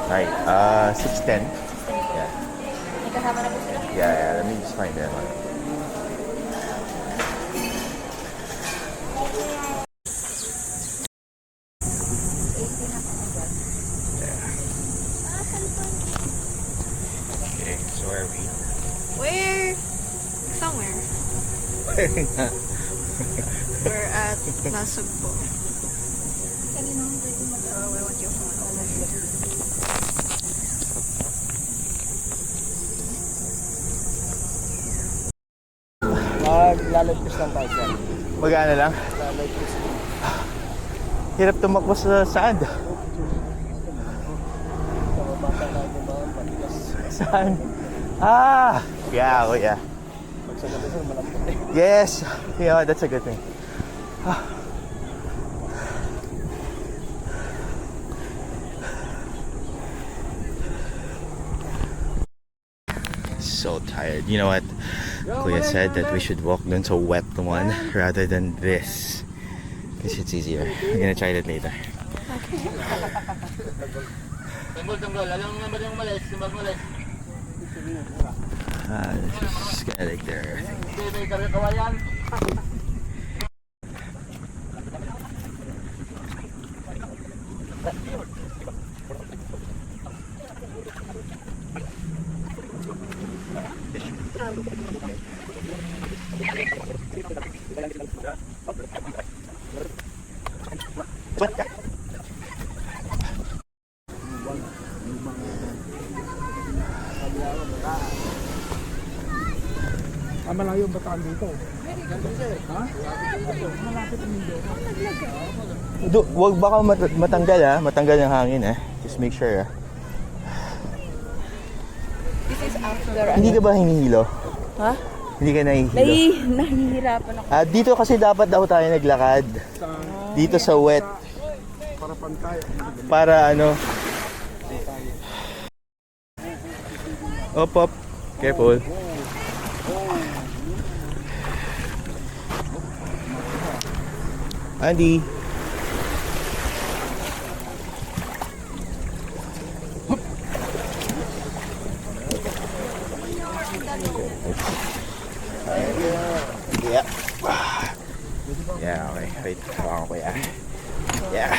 Hi. 610. Yeah. May kasama na po sila? Yeah. Let me just find that one. Okay, so where are we? Where? Somewhere. We're at Nasugbo. Oh, I want your phone. Mag-live kiss lang tayo siya. Magana lang? Live kiss. Hirap tumakbo sa sand. Saan? Ah! Yeah, oh yeah. Yes! Yeah, that's a good thing. Ah. So tired. You know what? Kuya said that we should walk dun sa wet one rather than this. Because it's easier. I'm gonna try that later. This is kinda like there. Malayo ba tayo dito? Ha? Wag baka matanggal ha. Matanggal yung hangin eh. Just make sure ha. This is after. Hindi ka ba hinihilo? Ha? Hindi ka nahihilo? Nahihirapan ako. Dito kasi dapat daw tayo naglakad. Dito sa wet. Para pantay. Para ano. Op. Careful. Andy. Yeah. Yeah, okay. Wait, hawakan ko yan. Yeah.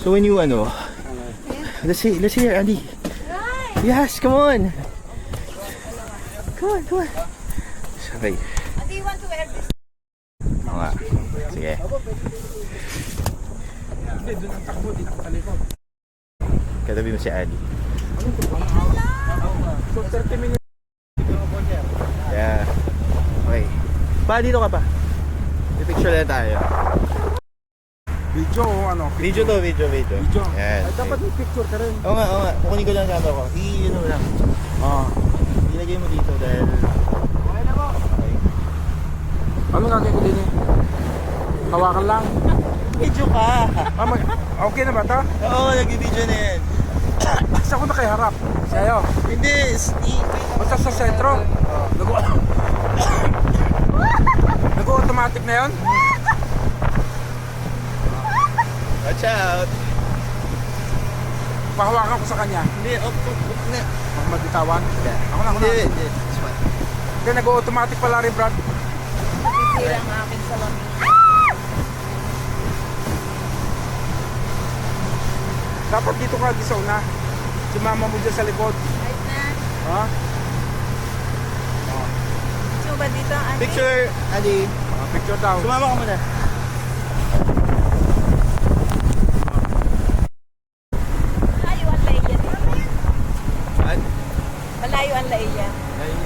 So when you let's see here, Andy. Yes, come on. Come on. Okay. Do you want to wear this? Oo nga. Sige. Hindi, doon ang takbo dito sa likod. Katabi mo si Andy. So 30 minutes. Yeah. Okay. Pa, dito ka pa. I-picture lang tayo. Video o ano? Video to, video. Video. Yan. Ay, dapat may picture ka rin. Oo nga. Kukunin ko lang ang camera ko. I-ano lang. Ilagay mo dito dahil... Okay na po. Okay. Ano gagawin ko din eh? Hawakan lang. Video ka! Okay na ba ito? Oo, nag-video na yan. Saan ko na kayo harap? Sa'yo. Hindi, Basta sa sentro. Nag-automatic na yun? Watch out! Pahawakan ko sa kanya. Hindi, up na. Magbitawan. Ako na. Hindi. It's fine. Hindi, nag-automatic pala rin, Brad. Sisira ang aking salamin. Dapat dito ka sa una. Si mama mo dyan sa likod. Right na. Ha? Gusto mo ba dito, Andy? Picture, Andy. Picture daw. Sumama ka muna. Malayo ang laiya. An? Malayo ang laiya.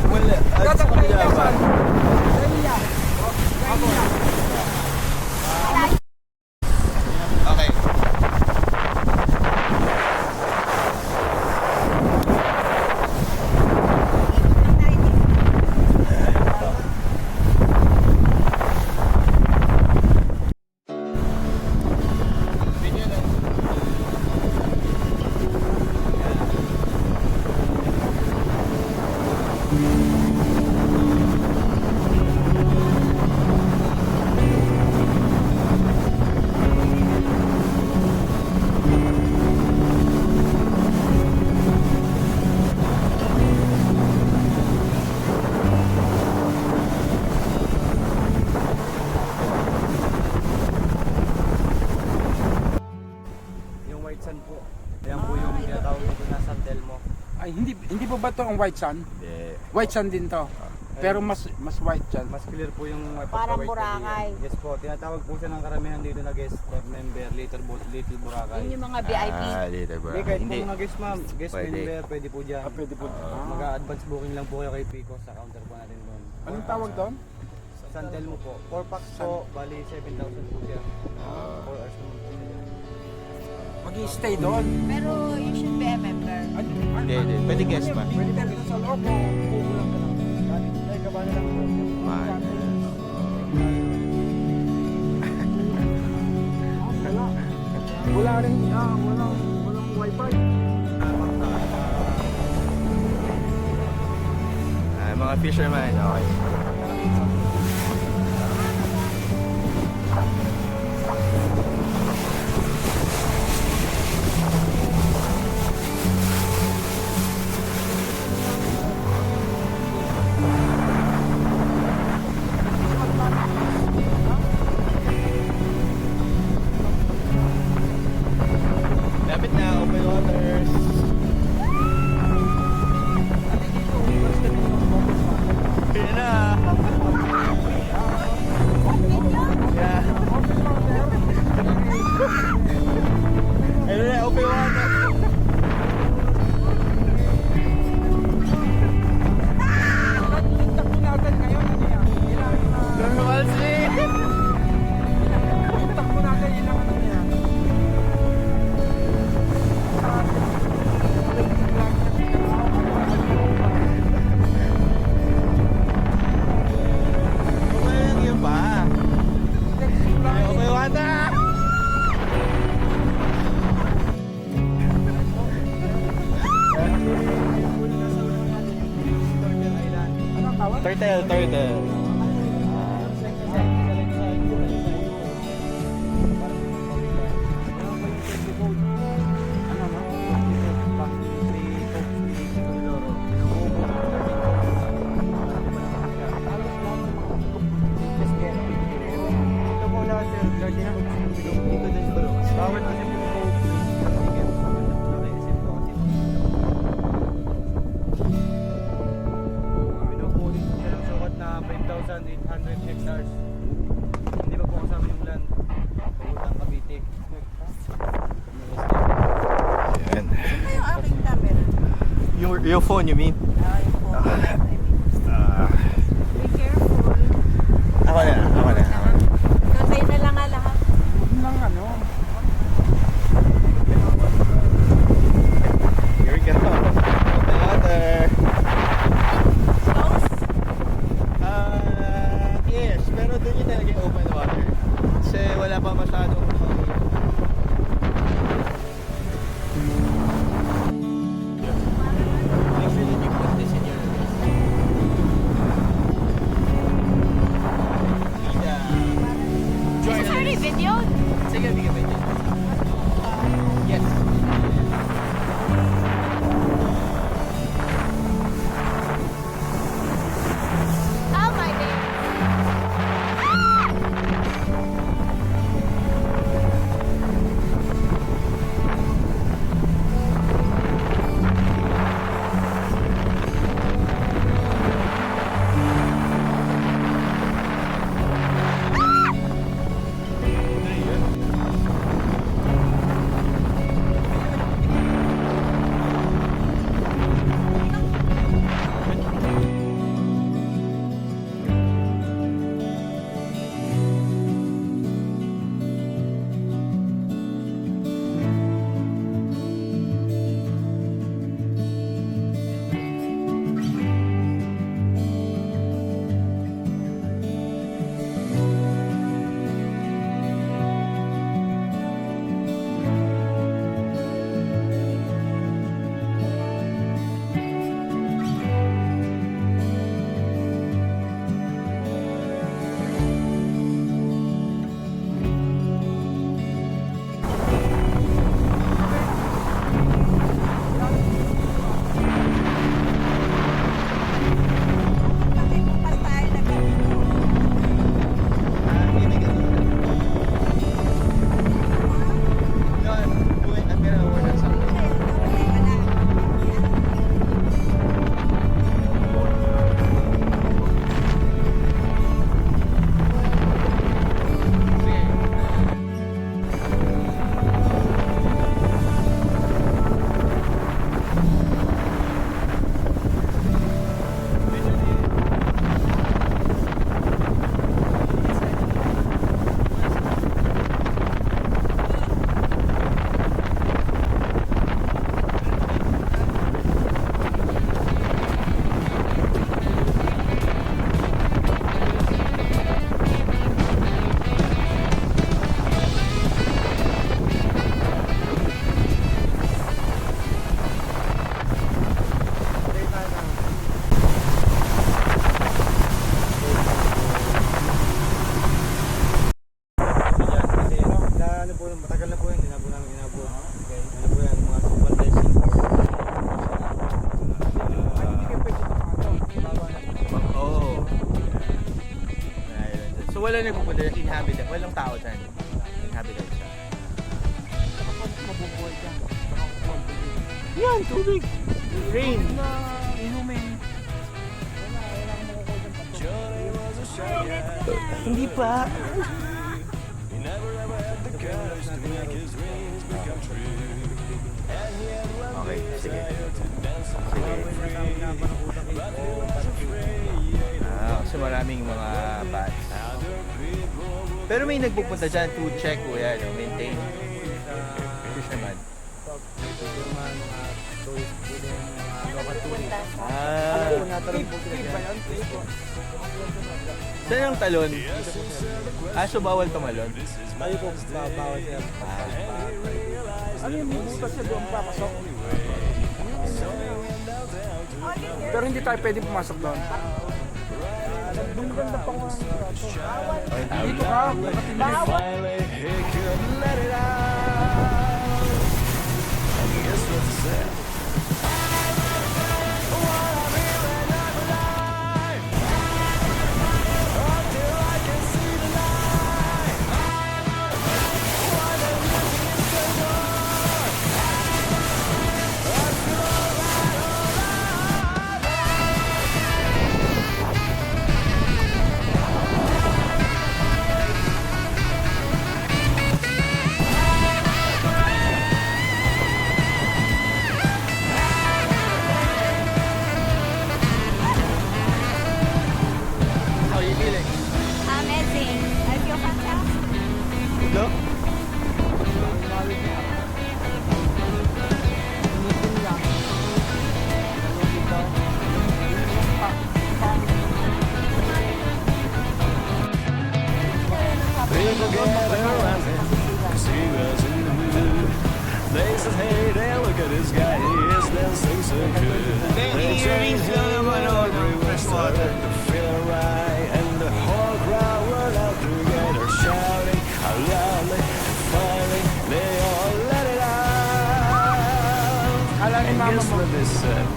Wala. Dapat Sa kayo kanila ba? naman. Okay. ba to ang white sand? Yeah. White sand din to. Pero mas white yan. Mas clear po yung Parang pagka-white Boracay. na Yes po, tinatawag po siya ng karamihan dito na guest member, Little Boracay. Yun yung mga VIP. Later bro. Hindi, kahit po Hindi. mga guest ma'am, guest Pwede. member, pwede po dyan. Pwede po. Mag-advance booking lang po kayo kay Pico sa counter po natin doon. Anong tawag doon? San Telmo po. 4 packs po, bali 7,000 po siya. 4 hours naman po siya. Mag-i-stay doon. Pero you should be a member. Hindi. Pwede guest pa. Pwede tayo dito sa loob o kukulang ka lang. Ay, kabana lang po. Man. Wala rin, walang wifi. Mga fisherman, okay. Lapit na, open waters. Yun na. Yeah. Ayun na, open water. Takbo natin ngayon, ano yan? Normal sleep. Takbo natin, ilang ano yan? Open lang yun pa. Ay, open water. Anong tawag? Turtle. Ito po lahat sir, Gardena, dito din siguro. Bawat kasi po po. Nakaisip ko kasi. Pinukulit po siya ng sukat na 5,800 hectares. Hindi pa po kasama yung land. Pagutang Cavite. Ayan. Ano yung aking camera? Your phone, you mean? Yung phone. Be careful. Ako na. Kayo na lang nga lahat. Huwag lang ano. Here we go. Open water. Close. Yes, pero doon yung talaga yung open water. Kasi wala pa masyadong Make sure that you put this in your Is this already videoed? Sige, bigyan ba yun? Yes. Oh my days. So wala nagpupunta dyan, inhabited. Walang tao dyan. Inhabited siya. Mabubuhay ka. Yan, tubig. Rain. Inumin. Hindi pa. Okay, sige. Sige. So maraming mga bats. Pero may nagpupunta dyan to check o yan, maintain. Fisherman. Saan ang talon? So bawal tumalon? Tayo po, bawal siya. Ano yung butas siya doon papasok? Pero hindi tayo pwede pumasok doon. Doon ganda pa nga. Dito ka. Finally, he could let it out. And guess what he said? How are you feeling? Amazing. I feel fantastic. No? People go around and see what's in the mood. They said, hey, there, look at this guy, he is dancing so good. They change everywhere, started to feel right, and the whole crowd went out together, shouting out loudly. Finally, they all let it out. And guess what they said?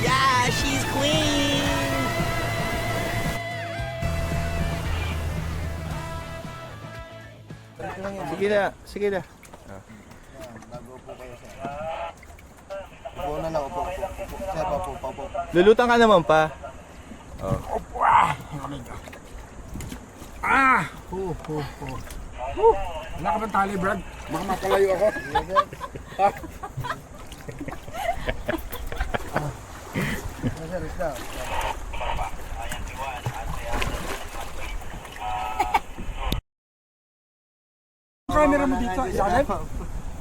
Yeah, she's queen! Sige na, sige na. Upo na lang, upo. Sir, upo. Lulutang ka naman pa. Oh. Wala ka bang tali, Brad? Baka makalayo ako. Sir, isda. Camera mo dito, isalim.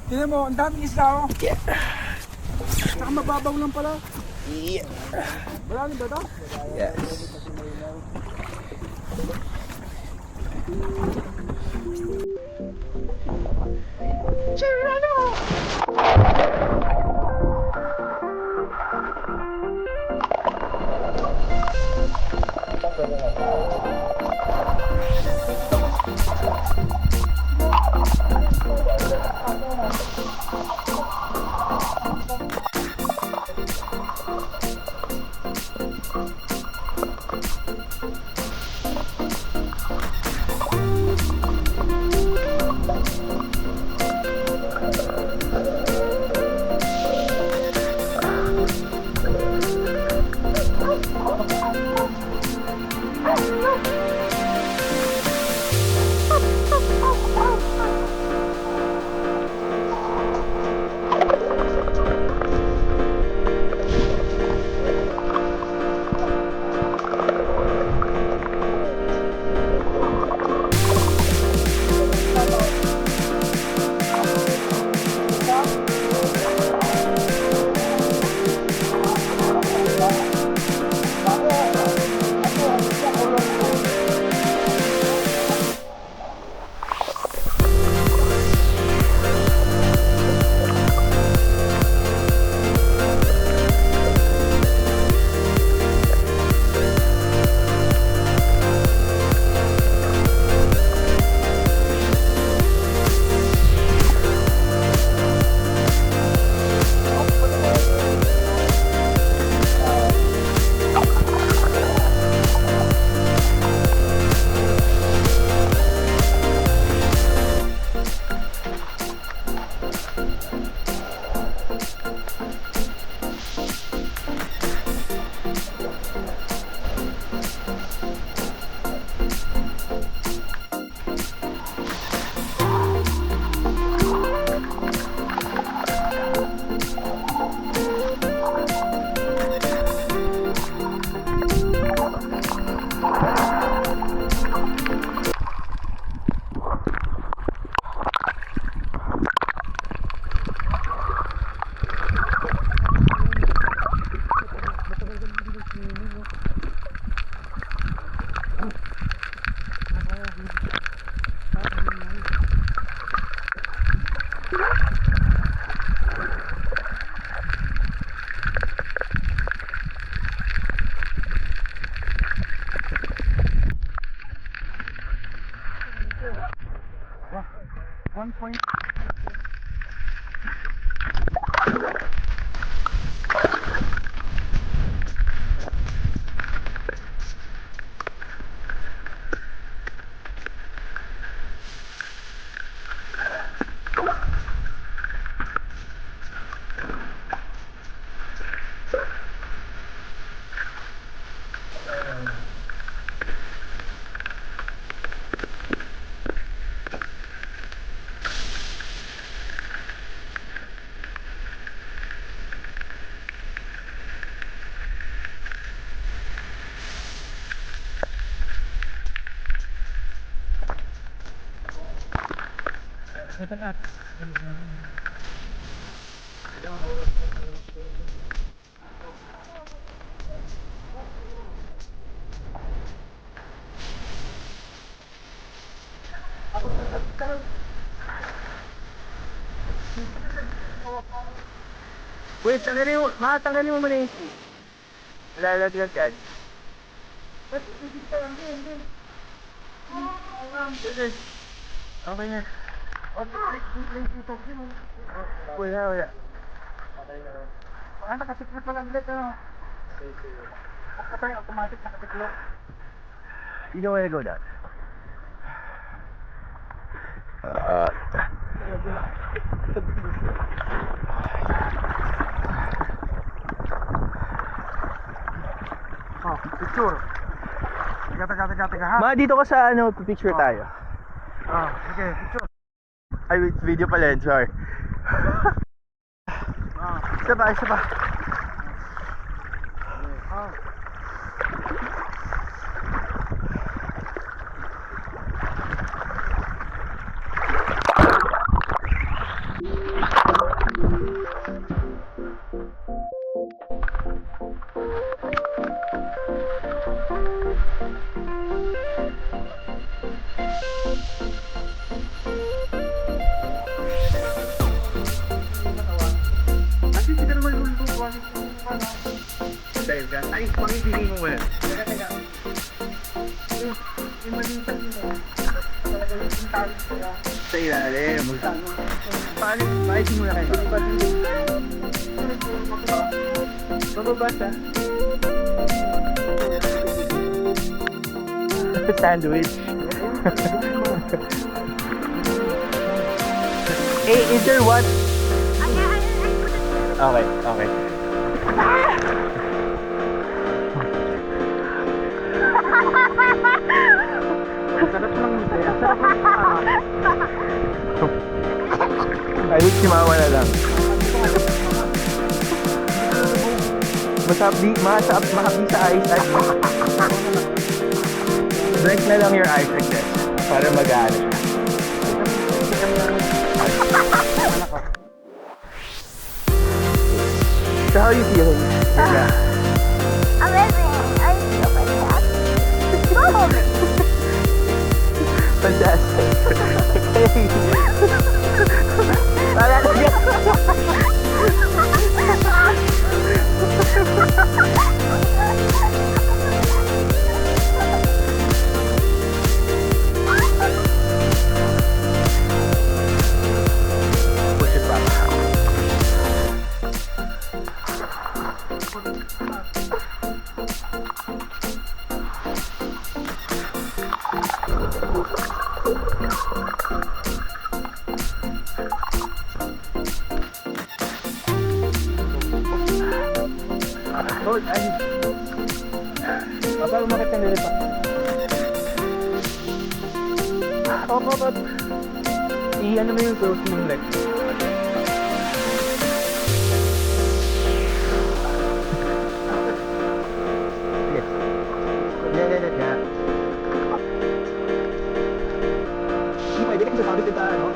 Tingnan mo, ang daming isda oh. Saka mababaw lang pala. Yeah. Wala ba ito? Yes. Wait, tanggalin mo muna yung lalagyan ka. Okay na. Wala. Baka nakatiklo pa lang ulit, ano? Baka yung automatic nakatiklo. You don't wanna go down. Oh, picture. Teka, ha? Ma, dito ka sa ano, picture tayo. Oh, okay, picture. Ay, wait, video pala yun, sorry. Isa pa. Oh. Kasi hindi ka naman lulutuan yung ano. Dahil ka. Ay, pangibigay mo muna. Teka. Yung malitan mo. Talaga yung tawag sila. Sa ilalim. Paalisin mo na kayo. Mababasa. Sandwich. Hey, is there what? Okay. Sarap lang ito. Sarap lang Ayun, si mama na lang. Mahapdi sa eyes at blink na lang your eyes like this para mag-aano siya. So how you feeling? Yeah. Amazing. I feel fantastic. Fantastic. Hey. Wala na yan. Push it back. Oh, ay. Baba, umakit ka nila pa. Oh. I-ano mo yung close mong leg. Yes. Yeah. Hindi pwede kasi sasabi kita, ano?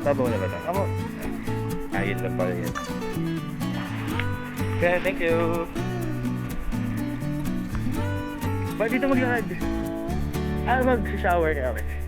Babaw na ba ito? Ako. Ayun lang pala yun. Okay, thank you. Ba't dito maglakad? Mag-shower ka, okay.